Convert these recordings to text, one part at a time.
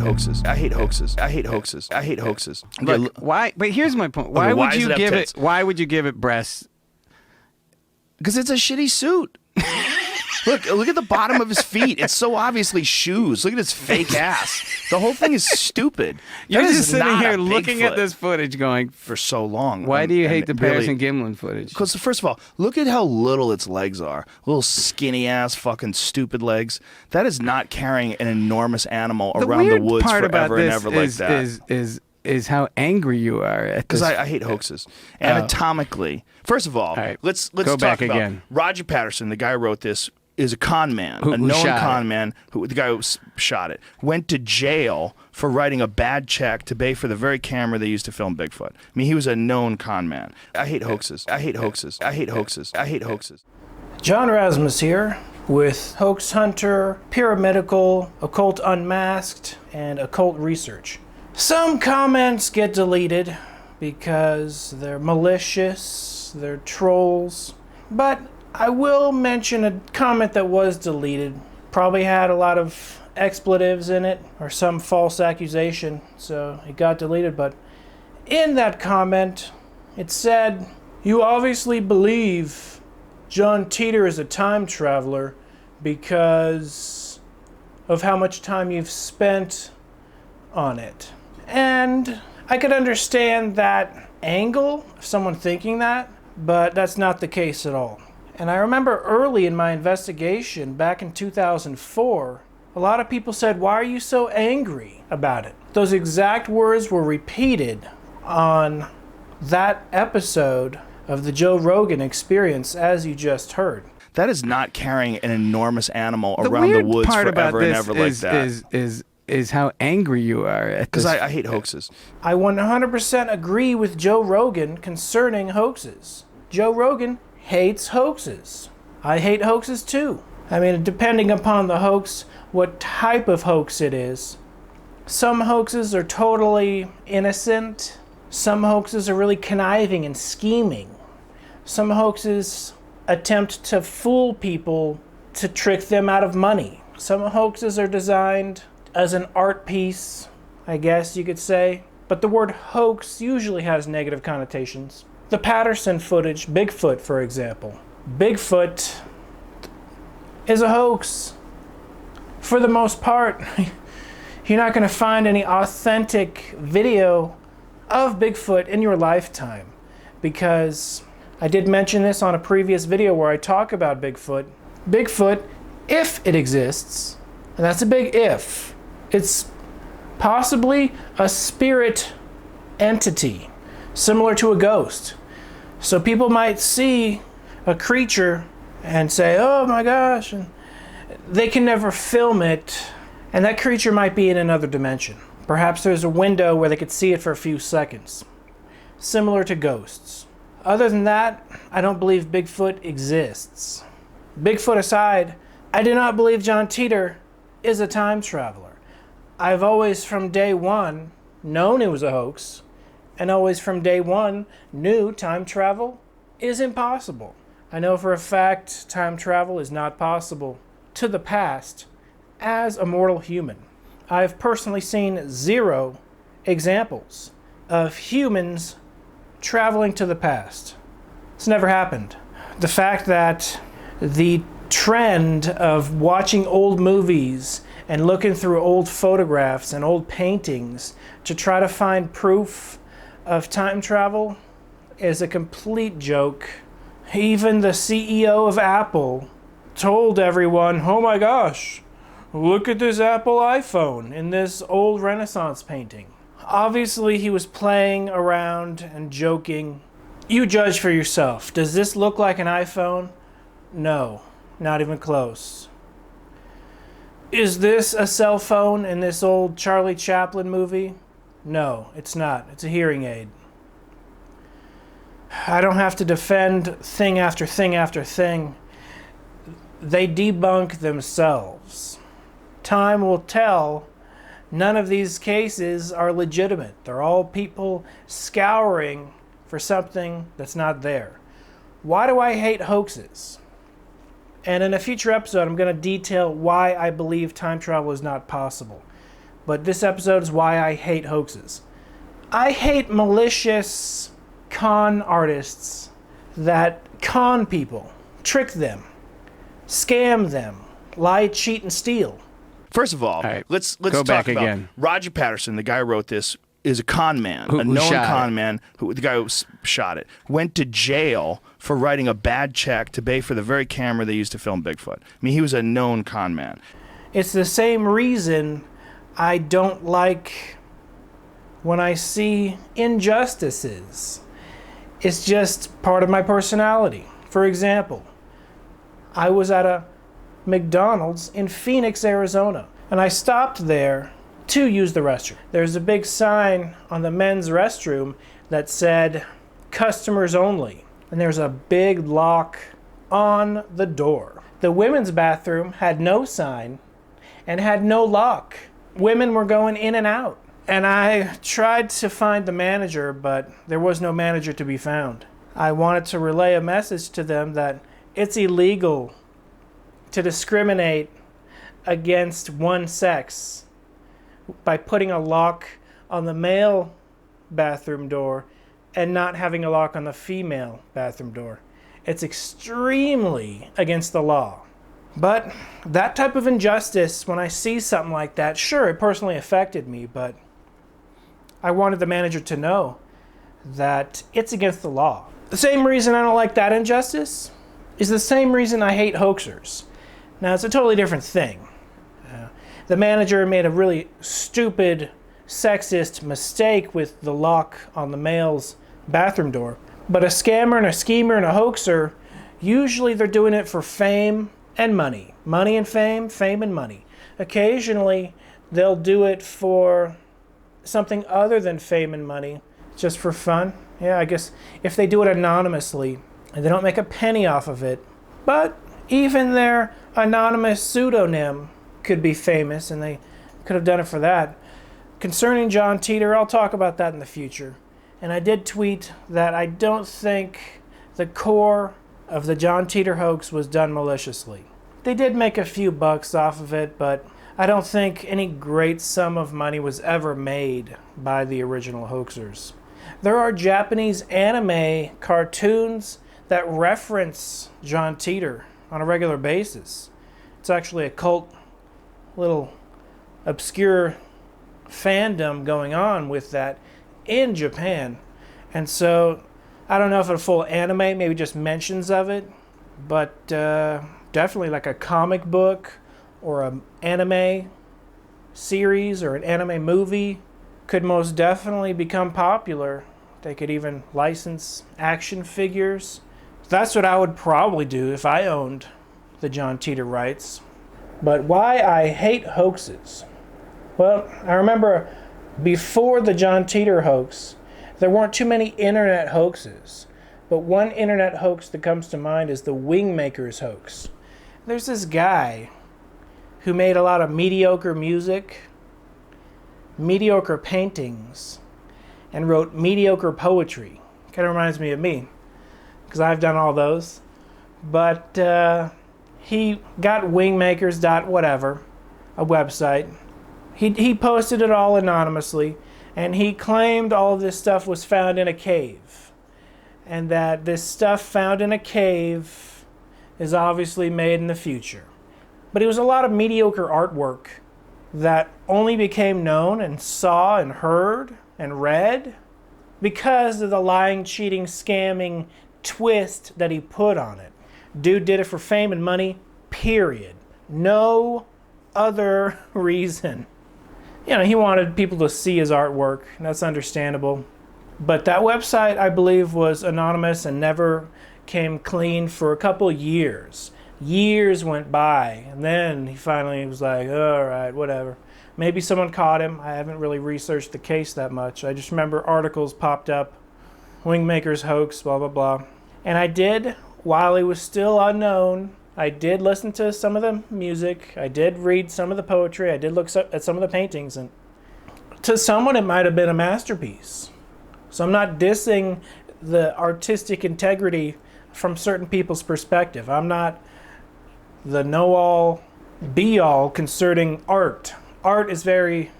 hoaxes. I hate hoaxes. I hate hoaxes. I hate hoaxes. Look, why? But here's my point. Why would you give it? Why would you give it breasts? Because it's a shitty suit. Look at the bottom of his feet. It's so obviously shoes. Look at his fake ass. The whole thing is stupid. You're just sitting here looking at this footage going, for so long. Why do you hate the Paris and Gimlin footage? Because first of all, look at how little its legs are. Little skinny ass fucking stupid legs. That is not carrying an enormous animal around the woods forever and ever like that. Is how angry you are at this. Because I hate hoaxes. Anatomically. First of all, right. let's go talk back about again. Roger Patterson, the guy who wrote this, is a con man, a known con man, the guy who shot it, went to jail for writing a bad check to pay for the very camera they used to film Bigfoot. I mean, he was a known con man. I hate hoaxes. I hate hoaxes. I hate hoaxes. I hate hoaxes. John Razimus here with Hoax Hunter, Pyramidal, Occult Unmasked, and Occult Research. Some comments get deleted because they're malicious, they're trolls, but I will mention a comment that was deleted. Probably had a lot of expletives in it or some false accusation, so it got deleted. But in that comment, it said, "You obviously believe John Titor is a time traveler because of how much time you've spent on it." And I could understand that angle of someone thinking that, but that's not the case at all. And I remember early in my investigation, back in 2004, a lot of people said, "Why are you so angry about it?" Those exact words were repeated on that episode of the Joe Rogan Experience, as you just heard. That is not carrying an enormous animal around the woods forever and ever like that. Is how angry you are at this. Because I hate hoaxes. I 100% agree with Joe Rogan concerning hoaxes. Joe Rogan hates hoaxes. I hate hoaxes too. I mean, depending upon the hoax, what type of hoax it is. Some hoaxes are totally innocent. Some hoaxes are really conniving and scheming. Some hoaxes attempt to fool people to trick them out of money. Some hoaxes are designed as an art piece, I guess you could say. But the word hoax usually has negative connotations. The Patterson footage, Bigfoot, for example. Bigfoot is a hoax. For the most part, you're not going to find any authentic video of Bigfoot in your lifetime. Because I did mention this on a previous video where I talk about Bigfoot. Bigfoot, if it exists, and that's a big if, it's possibly a spirit entity, similar to a ghost. So people might see a creature and say, "Oh my gosh," and they can never film it, and that creature might be in another dimension. Perhaps there's a window where they could see it for a few seconds, similar to ghosts. Other than that, I don't believe Bigfoot exists. Bigfoot aside, I do not believe John Titor is a time traveler. I've always from day one known it was a hoax, and always from day one knew time travel is impossible. I know for a fact time travel is not possible to the past as a mortal human. I've personally seen 0 examples of humans traveling to the past. It's never happened. The fact that the trend of watching old movies and looking through old photographs and old paintings to try to find proof of time travel is a complete joke. Even the CEO of Apple told everyone, "Oh my gosh, look at this Apple iPhone in this old Renaissance painting." Obviously, he was playing around and joking. You judge for yourself. Does this look like an iPhone? No, not even close. Is this a cell phone in this old Charlie Chaplin movie? No, it's not. It's a hearing aid. I don't have to defend thing after thing after thing. They debunk themselves. Time will tell. None of these cases are legitimate. They're all people scouring for something that's not there. Why do I hate hoaxes? And in a future episode, I'm going to detail why I believe time travel is not possible. but this episode is why I hate hoaxes. I hate malicious con artists that con people, trick them, scam them, lie, cheat, and steal. First of all, let's go talk back about again. Roger Patterson, the guy who wrote this, is a con man, a known con man. The guy who shot it went to jail for writing a bad check to pay for the very camera they used to film Bigfoot. I mean, he was a known con man. It's the same reason I don't like when I see injustices. It's just part of my personality. For example, I was at a McDonald's in Phoenix, Arizona, and I stopped there to use the restroom. There's a big sign on the men's restroom that said customers only, and there's a big lock on the door. The women's bathroom had no sign and had no lock. Women were going in and out, and I tried to find the manager, but there was no manager to be found. I wanted to relay a message to them that it's illegal to discriminate against one sex by putting a lock on the male bathroom door and not having a lock on the female bathroom door. It's extremely against the law. But that type of injustice, when I see something like that, sure, it personally affected me, but I wanted the manager to know that it's against the law. The same reason I don't like that injustice is the same reason I hate hoaxers. Now, it's a totally different thing. The manager made a really stupid, sexist mistake with the lock on the male's bathroom door. But a scammer and a schemer and a hoaxer, usually they're doing it for fame and money. Money and fame, fame and money. Occasionally, they'll do it for something other than fame and money, just for fun. Yeah, I guess if they do it anonymously, and they don't make a penny off of it. But even their anonymous pseudonym could be famous, and they could have done it for that. Concerning John Titor, I'll talk about that in the future. And I did tweet that I don't think the core of the John Titor hoax was done maliciously. They did make a few bucks off of it, but I don't think any great sum of money was ever made by the original hoaxers. There are Japanese anime cartoons that reference John Titor on a regular basis. It's actually a cult, little obscure fandom going on with that in Japan. And so I don't know if a full anime, maybe just mentions of it, but definitely like a comic book or an anime series or an anime movie could most definitely become popular. They could even license action figures. That's what I would probably do if I owned the John Titor rights. But why I hate hoaxes? Well, I remember before the John Titor hoax, there weren't too many internet hoaxes. But one internet hoax that comes to mind is the Wingmakers hoax. There's this guy who made a lot of mediocre music, mediocre paintings, and wrote mediocre poetry. Kind of reminds me of me, because I've done all those. But he got Wingmakers whatever, a website. He posted it all anonymously, and he claimed all of this stuff was found in a cave. And that this stuff found in a cave is obviously made in the future. But it was a lot of mediocre artwork that only became known and saw and heard and read because of the lying, cheating, scamming twist that he put on it. Dude did it for fame and money, period. No other reason. You know, he wanted people to see his artwork, and that's understandable. But that website, I believe, was anonymous and never came clean for a couple years. Years went by, and then he finally was like, all right, whatever. Maybe someone caught him. I haven't really researched the case that much. I just remember articles popped up, Wingmakers hoax, blah, blah, blah. And I did, while he was still unknown, I did listen to some of the music. I did read some of the poetry. I did look at some of the paintings. And to someone, it might have been a masterpiece. So I'm not dissing the artistic integrity from certain people's perspective. I'm not the know-all, be-all concerning art. Art is very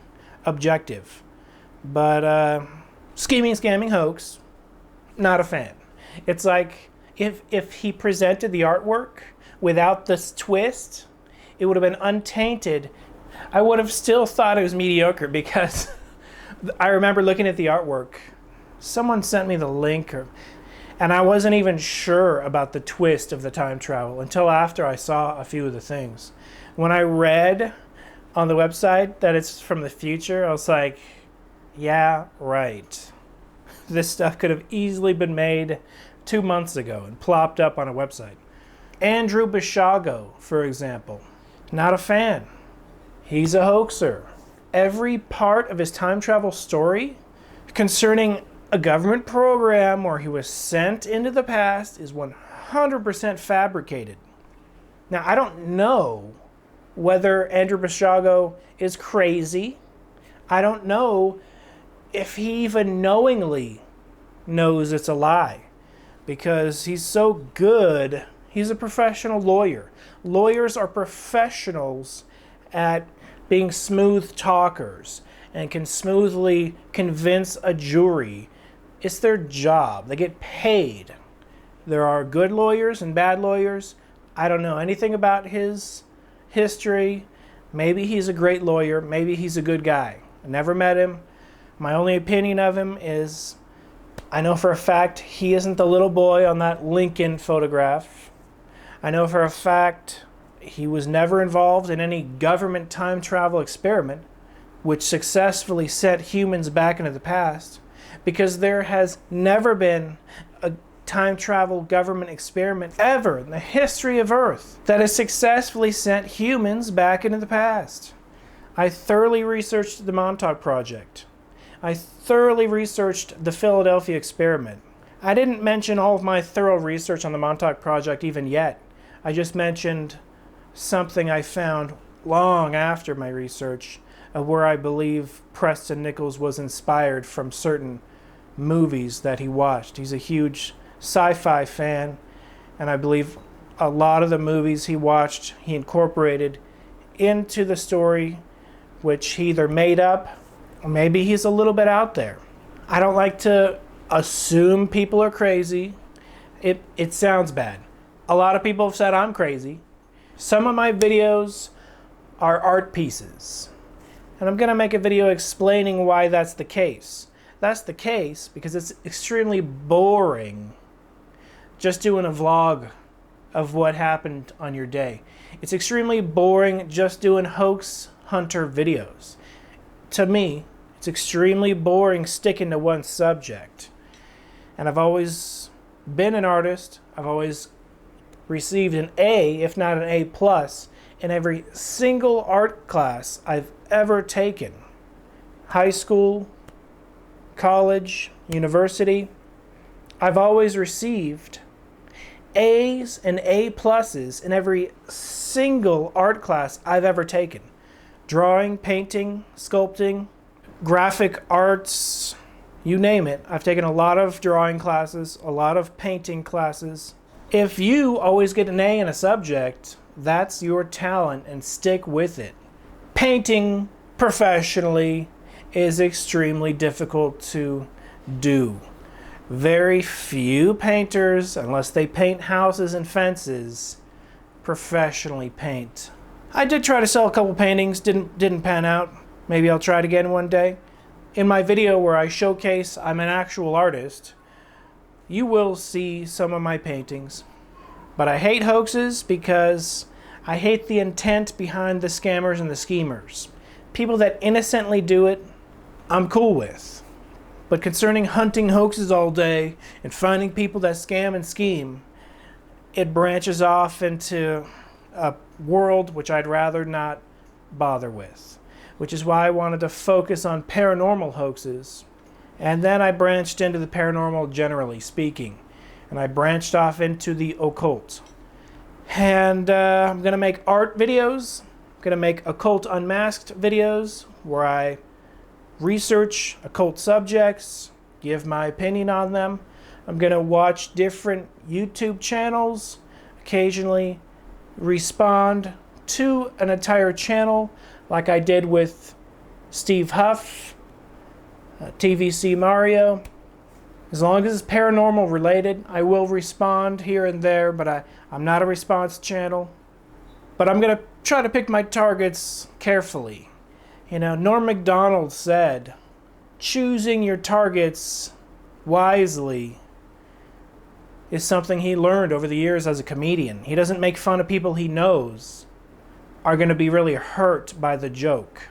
objective. But scheming, scamming, hoax, not a fan. It's like if he presented the artwork without this twist, it would have been untainted. I would have still thought it was mediocre because I remember looking at the artwork. Someone sent me the link, and I wasn't even sure about the twist of the time travel until after I saw a few of the things. When I read on the website that it's from the future, I was like, yeah, right. This stuff could have easily been made 2 months ago and plopped up on a website. Andrew Basiago, for example, not a fan. He's a hoaxer. Every part of his time travel story concerning a government program where he was sent into the past is 100% fabricated. Now, I don't know whether Andrew Basiago is crazy. I don't know if he even knowingly knows it's a lie, because he's so good. He's a professional lawyer. Lawyers are professionals at being smooth talkers and can smoothly convince a jury. It's their job. They get paid. There are good lawyers and bad lawyers. I don't know anything about his history. Maybe he's a great lawyer. Maybe he's a good guy. I never met him. My only opinion of him is I know for a fact he isn't the little boy on that Lincoln photograph. I know for a fact he was never involved in any government time travel experiment which successfully sent humans back into the past, because there has never been a time travel government experiment ever in the history of Earth that has successfully sent humans back into the past. I thoroughly researched the Montauk Project. I thoroughly researched the Philadelphia experiment. I didn't mention all of my thorough research on the Montauk Project even yet. I just mentioned something I found long after my research of where I believe Preston Nichols was inspired from certain movies that he watched. He's a huge sci-fi fan, and I believe a lot of the movies he watched he incorporated into the story, which he either made up or maybe he's a little bit out there. I don't like to assume people are crazy. It sounds bad. A lot of people have said I'm crazy. Some of my videos are art pieces, and I'm going to make a video explaining why that's the case. That's the case because it's extremely boring just doing a vlog of what happened on your day. It's extremely boring just doing hoax hunter videos. To me, it's extremely boring sticking to one subject. And I've always been an artist. I've always received an A, if not an A+, in every single art class I've ever taken. High school, college, university. I've always received A's and A+ in every single art class I've ever taken. Drawing, painting, sculpting, graphic arts, you name it. I've taken a lot of drawing classes, a lot of painting classes. If you always get an A in a subject, that's your talent and stick with it. Painting professionally is extremely difficult to do. Very few painters, unless they paint houses and fences, professionally paint. I did try to sell a couple paintings, didn't pan out. Maybe I'll try it again one day. In my video where I showcase I'm an actual artist, you will see some of my paintings. But I hate hoaxes because I hate the intent behind the scammers and the schemers. People that innocently do it, I'm cool with. But concerning hunting hoaxes all day and finding people that scam and scheme, it branches off into a world which I'd rather not bother with. Which is why I wanted to focus on paranormal hoaxes. And then I branched into the paranormal generally speaking. And I branched off into the occult. And I'm going to make art videos. I'm going to make occult unmasked videos where I research occult subjects, give my opinion on them. I'm going to watch different YouTube channels, occasionally respond to an entire channel like I did with Steve Huff, TVC Mario. As long as it's paranormal related, I will respond here and there, but I'm not a response channel. But I'm going to try to pick my targets carefully. You know, Norm Macdonald said, choosing your targets wisely is something he learned over the years as a comedian. He doesn't make fun of people he knows are going to be really hurt by the joke.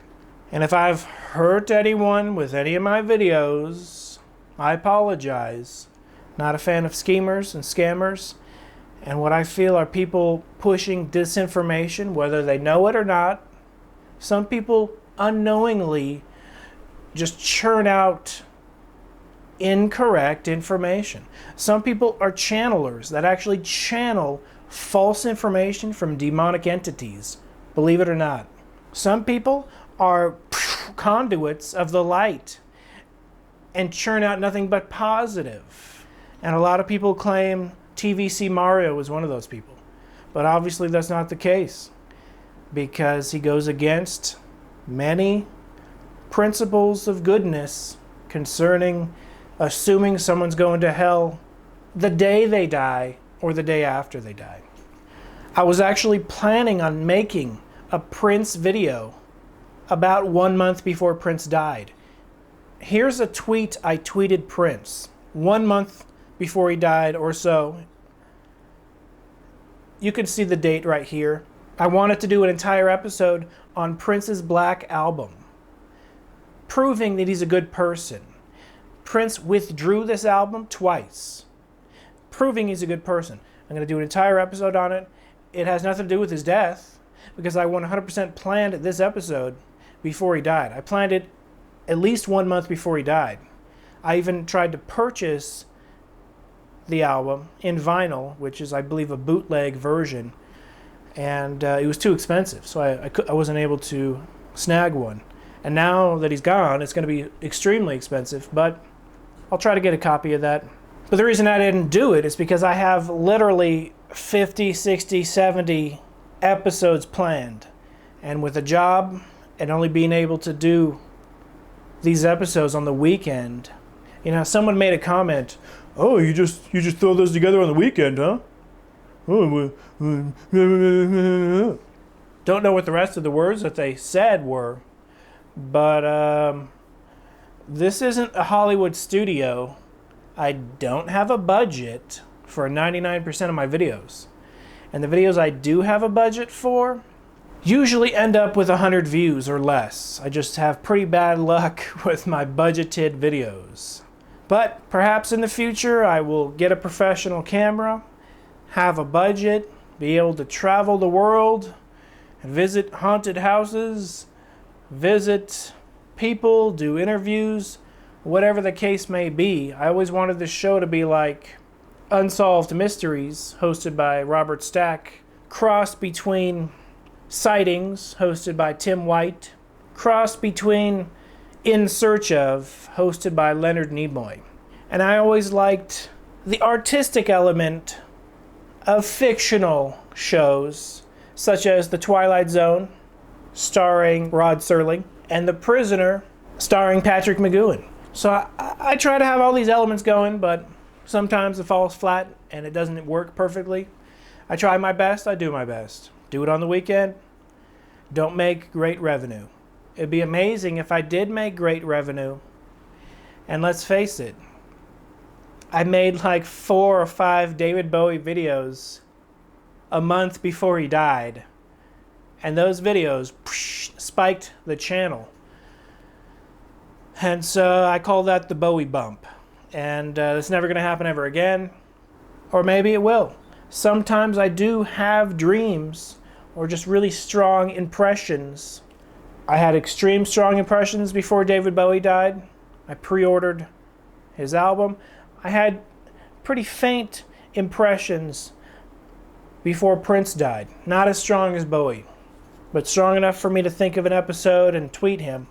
And if I've hurt anyone with any of my videos, I apologize. Not a fan of schemers and scammers. And what I feel are people pushing disinformation, whether they know it or not. Some people unknowingly just churn out incorrect information. Some people are channelers that actually channel false information from demonic entities, believe it or not. Some people are conduits of the light and churn out nothing but positive. And a lot of people claim TVC Mario was one of those people. But obviously that's not the case, because he goes against many principles of goodness concerning assuming someone's going to hell the day they die or the day after they die. I was actually planning on making a Prince video about 1 month before Prince died. Here's a tweet I tweeted Prince 1 month before he died or so. You can see the date right here. I wanted to do an entire episode on Prince's Black Album, proving that he's a good person. Prince withdrew this album twice, proving he's a good person. I'm going to do an entire episode on it. It has nothing to do with his death, because I 100% planned this episode before he died. I planned it at least 1 month before he died. I even tried to purchase the album in vinyl, which is, I believe, a bootleg version, and it was too expensive, so I wasn't able to snag one. And now that he's gone, it's going to be extremely expensive, but I'll try to get a copy of that. But the reason I didn't do it is because I have literally 50, 60, 70 episodes planned. And with a job and only being able to do these episodes on the weekend, you know, someone made a comment, "Oh, you just throw those together on the weekend, huh?" Don't know what the rest of the words that they said were, but this isn't a Hollywood studio. I don't have a budget for 99% of my videos. And the videos I do have a budget for usually end up with 100 views or less. I just have pretty bad luck with my budgeted videos. But perhaps in the future I will get a professional camera, have a budget, be able to travel the world and visit haunted houses, visit people, do interviews, whatever the case may be. I always wanted this show to be like Unsolved Mysteries, hosted by Robert Stack, crossed between Sightings, hosted by Tim White, crossed between In Search Of, hosted by Leonard Nimoy. And I always liked the artistic element of fictional shows, such as The Twilight Zone, starring Rod Serling, and The Prisoner, starring Patrick McGoohan. So I try to have all these elements going, but sometimes it falls flat and it doesn't work perfectly. I try my best, I do my best. Do it on the weekend, don't make great revenue. It'd be amazing if I did make great revenue. And let's face it, I made like 4 or 5 David Bowie videos a month before he died. And those videos spiked the channel. And so I call that the Bowie bump. And it's never going to happen ever again. Or maybe it will. Sometimes I do have dreams or just really strong impressions. I had extreme strong impressions before David Bowie died. I pre-ordered his album. I had pretty faint impressions before Prince died. Not as strong as Bowie, but strong enough for me to think of an episode and tweet him.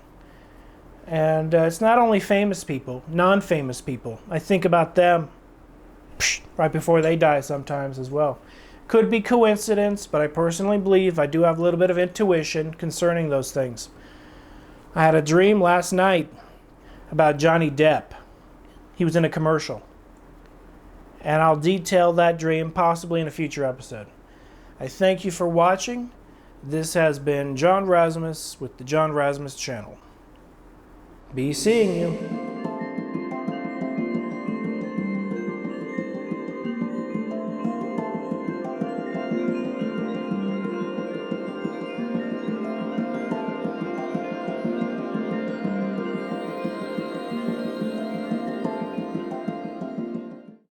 And it's not only famous people, non-famous people. I think about them right before they die sometimes as well. Could be coincidence, but I personally believe I do have a little bit of intuition concerning those things. I had a dream last night about Johnny Depp. He was in a commercial. And I'll detail that dream possibly in a future episode. I thank you for watching. This has been John Razimus with the John Razimus channel. Be seeing you.